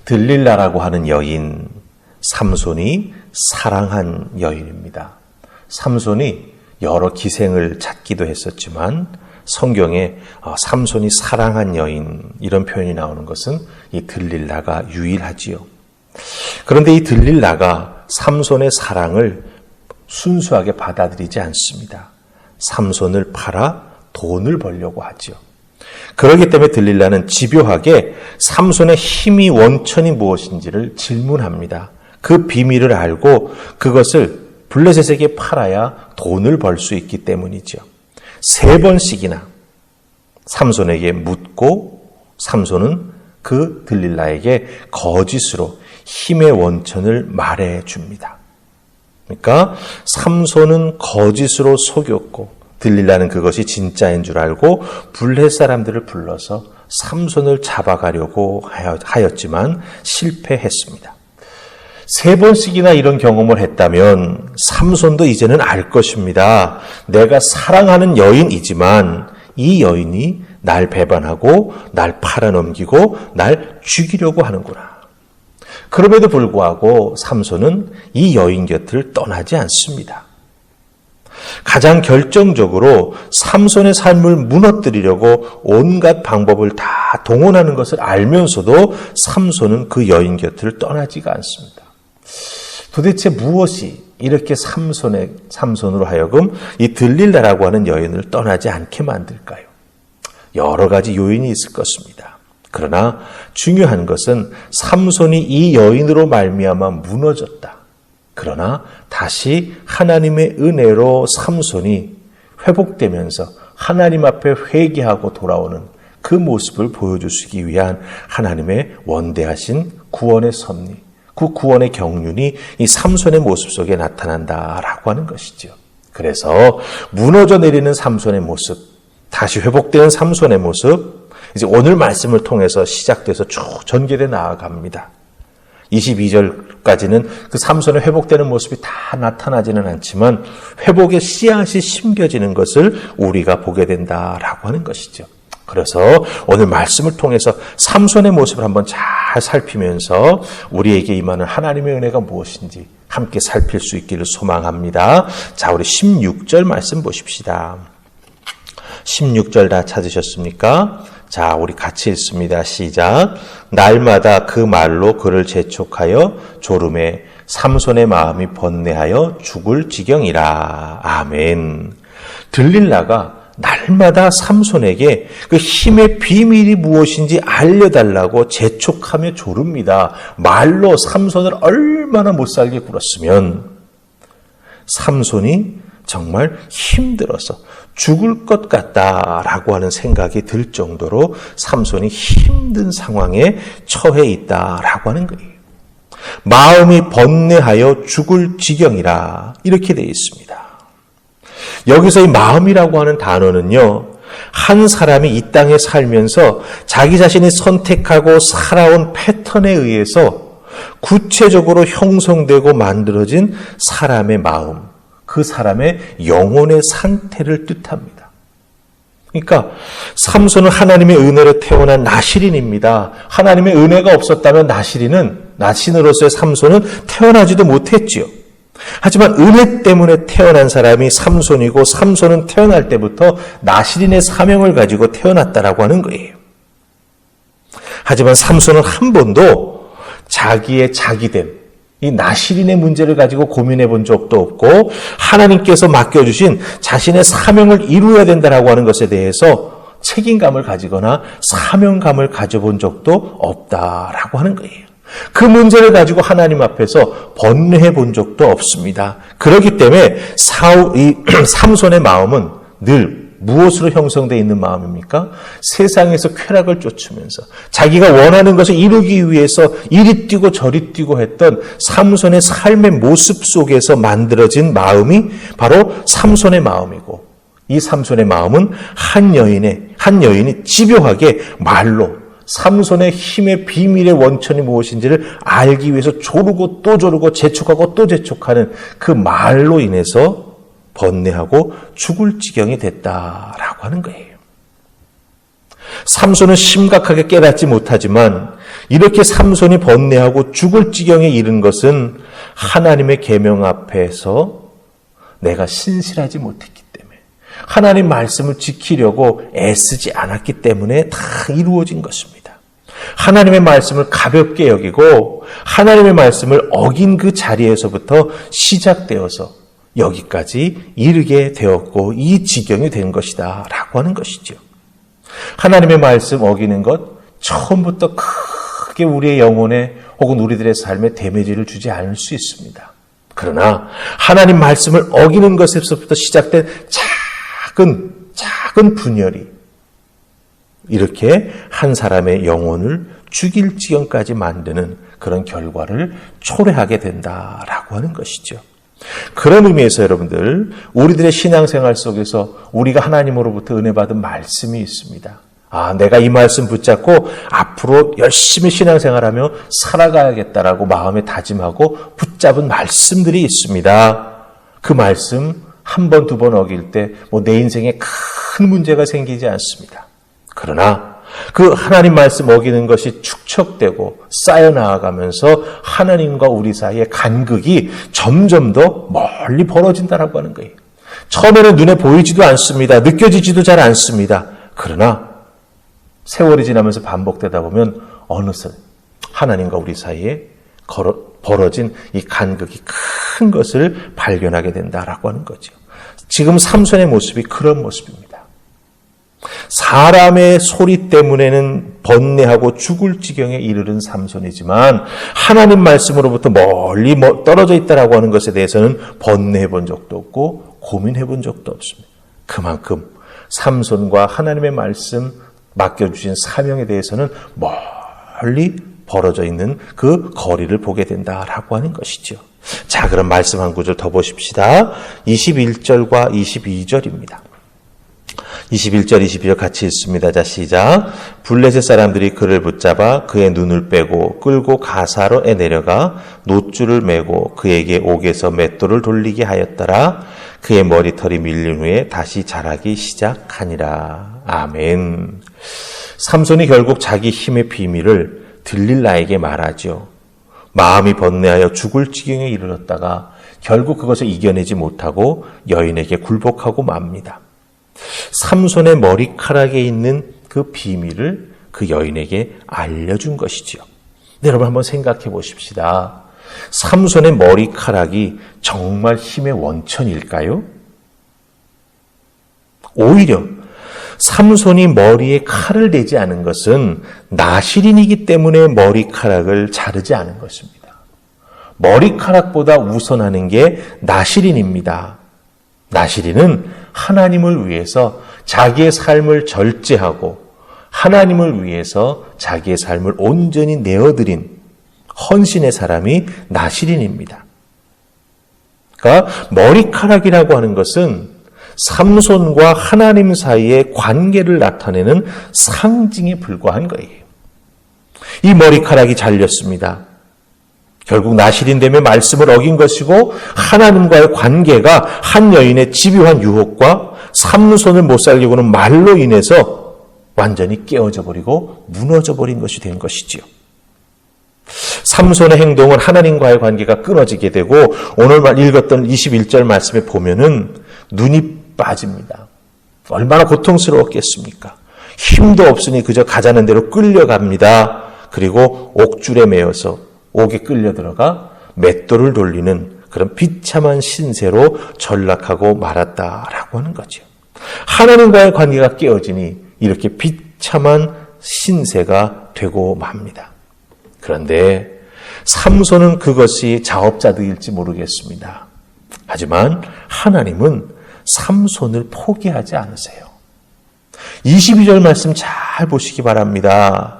들릴라라고 하는 여인, 삼손이 사랑한 여인입니다. 삼손이 여러 기생을 찾기도 했었지만 성경에 삼손이 사랑한 여인 이런 표현이 나오는 것은 이 들릴라가 유일하지요. 그런데 이 들릴라가 삼손의 사랑을 순수하게 받아들이지 않습니다. 삼손을 팔아 돈을 벌려고 하죠. 그렇기 때문에 들릴라는 집요하게 삼손의 힘이 원천이 무엇인지를 질문합니다. 그 비밀을 알고 그것을 블레셋에게 팔아야 돈을 벌 수 있기 때문이죠. 3번씩이나 삼손에게 묻고 삼손은 그 들릴라에게 거짓으로 힘의 원천을 말해줍니다. 그러니까 삼손은 거짓으로 속였고 들릴라는 그것이 진짜인 줄 알고 블레셋 사람들을 불러서 삼손을 잡아가려고 하였지만 실패했습니다. 3번씩이나 이런 경험을 했다면 삼손도 이제는 알 것입니다. 내가 사랑하는 여인이지만 이 여인이 날 배반하고 날 팔아넘기고 날 죽이려고 하는구나. 그럼에도 불구하고 삼손은 이 여인 곁을 떠나지 않습니다. 가장 결정적으로 삼손의 삶을 무너뜨리려고 온갖 방법을 다 동원하는 것을 알면서도 삼손은 그 여인 곁을 떠나지가 않습니다. 도대체 무엇이 이렇게 삼손으로 하여금 이 들릴라라고 하는 여인을 떠나지 않게 만들까요? 여러 가지 요인이 있을 것입니다. 그러나 중요한 것은 삼손이 이 여인으로 말미암아 무너졌다. 그러나 다시 하나님의 은혜로 삼손이 회복되면서 하나님 앞에 회개하고 돌아오는 그 모습을 보여주시기 위한 하나님의 원대하신 구원의 섭리, 그 구원의 경륜이 이 삼손의 모습 속에 나타난다라고 하는 것이죠. 그래서 무너져 내리는 삼손의 모습, 다시 회복되는 삼손의 모습, 이제 오늘 말씀을 통해서 시작돼서 쭉 전개돼 나아갑니다. 22절까지는 그 삼손의 회복되는 모습이 다 나타나지는 않지만 회복의 씨앗이 심겨지는 것을 우리가 보게 된다라고 하는 것이죠. 그래서 오늘 말씀을 통해서 삼손의 모습을 한번 잘 살피면서 우리에게 임하는 하나님의 은혜가 무엇인지 함께 살필 수 있기를 소망합니다. 자, 우리 16절 말씀 보십시다. 16절 다 찾으셨습니까? 자, 우리 같이 읽습니다. 시작. 날마다 그 말로 그를 재촉하여 졸음에 삼손의 마음이 번뇌하여 죽을 지경이라. 아멘. 들릴라가 날마다 삼손에게 그 힘의 비밀이 무엇인지 알려달라고 재촉하며 조릅니다. 말로 삼손을 얼마나 못살게 굴었으면 삼손이 정말 힘들어서 죽을 것 같다라고 하는 생각이 들 정도로 삼손이 힘든 상황에 처해 있다라고 하는 거예요. 마음이 번뇌하여 죽을 지경이라 이렇게 되어 있습니다. 여기서 이 마음이라고 하는 단어는요, 한 사람이 이 땅에 살면서 자기 자신이 선택하고 살아온 패턴에 의해서 구체적으로 형성되고 만들어진 사람의 마음, 그 사람의 영혼의 상태를 뜻합니다. 그러니까 삼손은 하나님의 은혜로 태어난 나실인입니다. 하나님의 은혜가 없었다면 나실인으로서의 삼손은 태어나지도 못했지요. 하지만 은혜 때문에 태어난 사람이 삼손이고 삼손은 태어날 때부터 나실인의 사명을 가지고 태어났다라고 하는 거예요. 하지만 삼손은 한 번도 자기의 자기됨, 이 나실인의 문제를 가지고 고민해 본 적도 없고 하나님께서 맡겨주신 자신의 사명을 이루어야 된다라고 하는 것에 대해서 책임감을 가지거나 사명감을 가져본 적도 없다라고 하는 거예요. 그 문제를 가지고 하나님 앞에서 번뇌해 본 적도 없습니다. 그렇기 때문에 삼손의 마음은 늘 무엇으로 형성되어 있는 마음입니까? 세상에서 쾌락을 쫓으면서 자기가 원하는 것을 이루기 위해서 이리 뛰고 저리 뛰고 했던 삼손의 삶의 모습 속에서 만들어진 마음이 바로 삼손의 마음이고, 이 삼손의 마음은 한 여인이 집요하게 말로 삼손의 힘의 비밀의 원천이 무엇인지를 알기 위해서 조르고 또 조르고 재촉하고 또 재촉하는 그 말로 인해서 번뇌하고 죽을 지경이 됐다라고 하는 거예요. 삼손은 심각하게 깨닫지 못하지만 이렇게 삼손이 번뇌하고 죽을 지경에 이른 것은 하나님의 계명 앞에서 내가 신실하지 못했기 때문에, 하나님 말씀을 지키려고 애쓰지 않았기 때문에 다 이루어진 것입니다. 하나님의 말씀을 가볍게 여기고 하나님의 말씀을 어긴 그 자리에서부터 시작되어서 여기까지 이르게 되었고 이 지경이 된 것이다 라고 하는 것이죠. 하나님의 말씀 어기는 것 처음부터 크게 우리의 영혼에 혹은 우리들의 삶에 데미지를 주지 않을 수 있습니다. 그러나 하나님 말씀을 어기는 것에서부터 시작된 작은 분열이 이렇게 한 사람의 영혼을 죽일 지경까지 만드는 그런 결과를 초래하게 된다라고 하는 것이죠. 그런 의미에서 여러분들, 우리들의 신앙생활 속에서 우리가 하나님으로부터 은혜 받은 말씀이 있습니다. 내가 이 말씀 붙잡고 앞으로 열심히 신앙생활하며 살아가야겠다라고 마음에 다짐하고 붙잡은 말씀들이 있습니다. 그 말씀 한 번, 두 번 어길 때 내 인생에 큰 문제가 생기지 않습니다. 그러나 그 하나님 말씀 어기는 것이 축적되고 쌓여나가면서 하나님과 우리 사이의 간극이 점점 더 멀리 벌어진다라고 하는 거예요. 처음에는 눈에 보이지도 않습니다. 느껴지지도 잘 않습니다. 그러나 세월이 지나면서 반복되다 보면 어느새 하나님과 우리 사이에 벌어진 이 간극이 큰 것을 발견하게 된다라고 하는 거죠. 지금 삼손의 모습이 그런 모습입니다. 사람의 소리 때문에는 번뇌하고 죽을 지경에 이르는 삼손이지만 하나님 말씀으로부터 멀리 떨어져 있다라고 하는 것에 대해서는 번뇌해 본 적도 없고 고민해 본 적도 없습니다. 그만큼 삼손과 하나님의 말씀 맡겨주신 사명에 대해서는 멀리 벌어져 있는 그 거리를 보게 된다라고 하는 것이죠. 자, 그럼 말씀 한 구절 더 보십시다. 21절과 22절입니다. 21절, 22절 같이 읽습니다. 자, 시작. 블레셋 사람들이 그를 붙잡아 그의 눈을 빼고 끌고 가사로에 내려가 놋줄을 메고 그에게 옥에서 맷돌을 돌리게 하였더라. 그의 머리털이 밀린 후에 다시 자라기 시작하니라. 아멘. 삼손이 결국 자기 힘의 비밀을 들릴라에게 말하죠. 마음이 번뇌하여 죽을 지경에 이르렀다가 결국 그것을 이겨내지 못하고 여인에게 굴복하고 맙니다. 삼손의 머리카락에 있는 그 비밀을 그 여인에게 알려준 것이지요. 네, 여러분 한번 생각해 보십시다. 삼손의 머리카락이 정말 힘의 원천일까요? 오히려 삼손이 머리에 칼을 대지 않은 것은 나실인이기 때문에 머리카락을 자르지 않은 것입니다. 머리카락보다 우선하는 게 나실인입니다. 나실인은 하나님을 위해서 자기의 삶을 절제하고 하나님을 위해서 자기의 삶을 온전히 내어드린 헌신의 사람이 나실인입니다. 그러니까 머리카락이라고 하는 것은 삼손과 하나님 사이의 관계를 나타내는 상징에 불과한 거예요. 이 머리카락이 잘렸습니다. 결국 나실인 되며 말씀을 어긴 것이고 하나님과의 관계가 한 여인의 집요한 유혹과 삼손을 못 살리고는 말로 인해서 완전히 깨어져 버리고 무너져 버린 것이 된 것이지요. 삼손의 행동은 하나님과의 관계가 끊어지게 되고 오늘 읽었던 21절 말씀에 보면은 눈이 빠집니다. 얼마나 고통스러웠겠습니까? 힘도 없으니 그저 가자는 대로 끌려갑니다. 그리고 옥줄에 매여서 옥에 끌려 들어가 맷돌을 돌리는 그런 비참한 신세로 전락하고 말았다라고 하는 거죠. 하나님과의 관계가 깨어지니 이렇게 비참한 신세가 되고 맙니다. 그런데 삼손은 그것이 자업자득일지 모르겠습니다. 하지만 하나님은 삼손을 포기하지 않으세요. 22절 말씀 잘 보시기 바랍니다.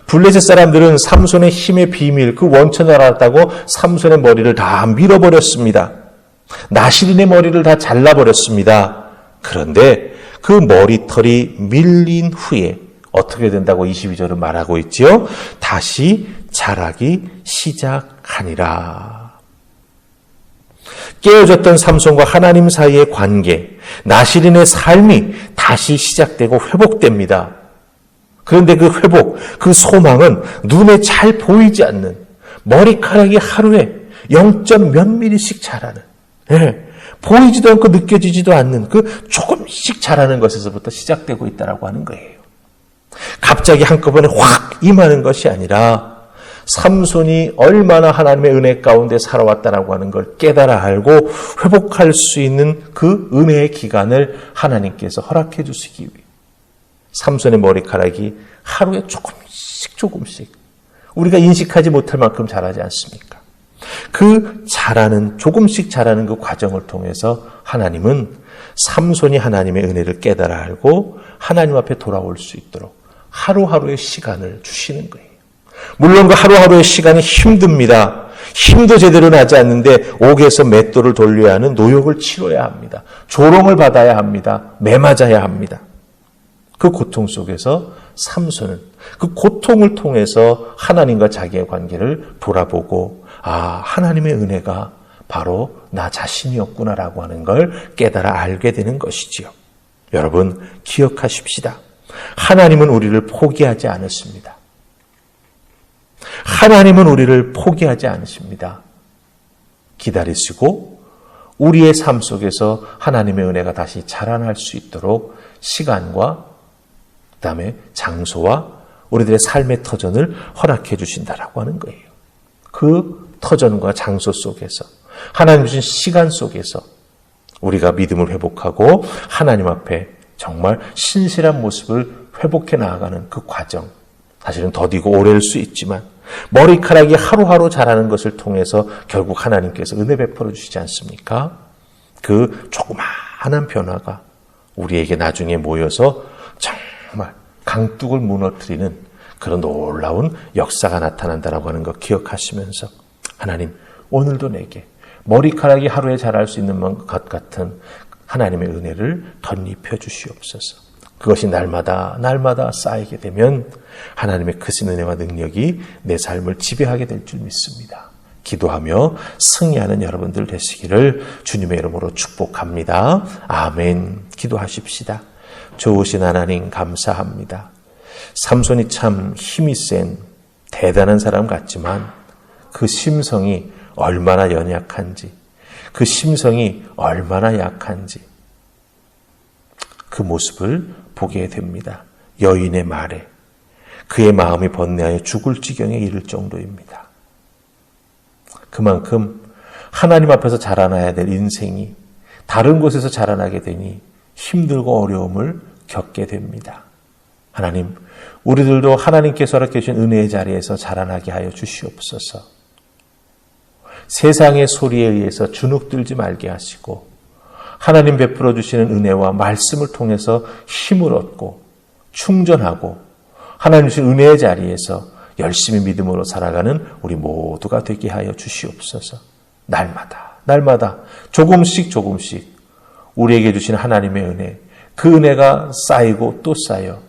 블레셋 사람들은 삼손의 힘의 비밀, 그 원천을 알았다고 삼손의 머리를 다 밀어버렸습니다. 나실인의 머리를 다 잘라버렸습니다. 그런데 그 머리털이 밀린 후에 어떻게 된다고 22절은 말하고 있지요? 다시 자라기 시작하니라. 깨어졌던 삼손과 하나님 사이의 관계, 나실인의 삶이 다시 시작되고 회복됩니다. 그런데 그 회복, 그 소망은 눈에 잘 보이지 않는 머리카락이 하루에 0. 몇 미리씩 자라는, 보이지도 않고 느껴지지도 않는 그 조금씩 자라는 것에서부터 시작되고 있다라고 하는 거예요. 갑자기 한꺼번에 확 임하는 것이 아니라 삼손이 얼마나 하나님의 은혜 가운데 살아왔다라고 하는 걸 깨달아 알고 회복할 수 있는 그 은혜의 기간을 하나님께서 허락해 주시기 위해 삼손의 머리카락이 하루에 조금씩 우리가 인식하지 못할 만큼 자라지 않습니까? 그 조금씩 자라는 그 과정을 통해서 하나님은 삼손이 하나님의 은혜를 깨달아 알고 하나님 앞에 돌아올 수 있도록 하루하루의 시간을 주시는 거예요. 물론 그 하루하루의 시간이 힘듭니다. 힘도 제대로 나지 않는데 옥에서 맷돌을 돌려야 하는 노역을 치러야 합니다. 조롱을 받아야 합니다. 매맞아야 합니다. 그 고통 속에서 삼손은 그 고통을 통해서 하나님과 자기의 관계를 돌아보고 하나님의 은혜가 바로 나 자신이었구나라고 하는 걸 깨달아 알게 되는 것이지요. 여러분 기억하십시다. 하나님은 우리를 포기하지 않으십니다. 하나님은 우리를 포기하지 않으십니다. 기다리시고 우리의 삶 속에서 하나님의 은혜가 다시 자라날 수 있도록 시간과 그다음에 장소와 우리들의 삶의 터전을 허락해 주신다라고 하는 거예요. 그 터전과 장소 속에서 하나님 주신 시간 속에서 우리가 믿음을 회복하고 하나님 앞에 정말 신실한 모습을 회복해 나아가는 그 과정, 사실은 더디고 오래일 수 있지만 머리카락이 하루하루 자라는 것을 통해서 결국 하나님께서 은혜 베풀어 주시지 않습니까? 그 조그마한 변화가 우리에게 나중에 모여서 정말 강둑을 무너뜨리는 그런 놀라운 역사가 나타난다라고 하는 것 기억하시면서 하나님 오늘도 내게 머리카락이 하루에 자랄 수 있는 것 같은 하나님의 은혜를 덧입혀 주시옵소서. 그것이 날마다 쌓이게 되면 하나님의 크신 은혜와 능력이 내 삶을 지배하게 될 줄 믿습니다. 기도하며 승리하는 여러분들 되시기를 주님의 이름으로 축복합니다. 아멘. 기도하십시다. 좋으신 하나님 감사합니다. 삼손이 참 힘이 센 대단한 사람 같지만 그 심성이 얼마나 연약한지, 그 심성이 얼마나 약한지 그 모습을 보게 됩니다. 여인의 말에 그의 마음이 번뇌하여 죽을 지경에 이를 정도입니다. 그만큼 하나님 앞에서 자라나야 될 인생이 다른 곳에서 자라나게 되니 힘들고 어려움을 겪게 됩니다. 하나님, 우리들도 하나님께서 허락해 주신 은혜의 자리에서 자라나게 하여 주시옵소서. 세상의 소리에 의해서 주눅들지 말게 하시고 하나님 베풀어 주시는 은혜와 말씀을 통해서 힘을 얻고 충전하고 하나님 주신 은혜의 자리에서 열심히 믿음으로 살아가는 우리 모두가 되게 하여 주시옵소서. 날마다 조금씩 우리에게 주신 하나님의 은혜, 그 은혜가 쌓이고 또 쌓여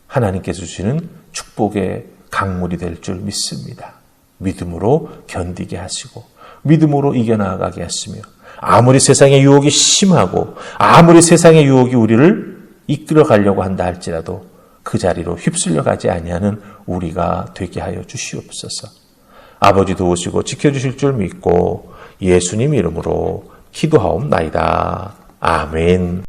하나님께서 주시는 축복의 강물이 될 줄 믿습니다. 믿음으로 견디게 하시고 믿음으로 이겨나가게 하시며 아무리 세상의 유혹이 심하고 아무리 세상의 유혹이 우리를 이끌어 가려고 한다 할지라도 그 자리로 휩쓸려 가지 아니하는 우리가 되게 하여 주시옵소서. 아버지 도우시고 지켜주실 줄 믿고 예수님 이름으로 기도하옵나이다. 아멘.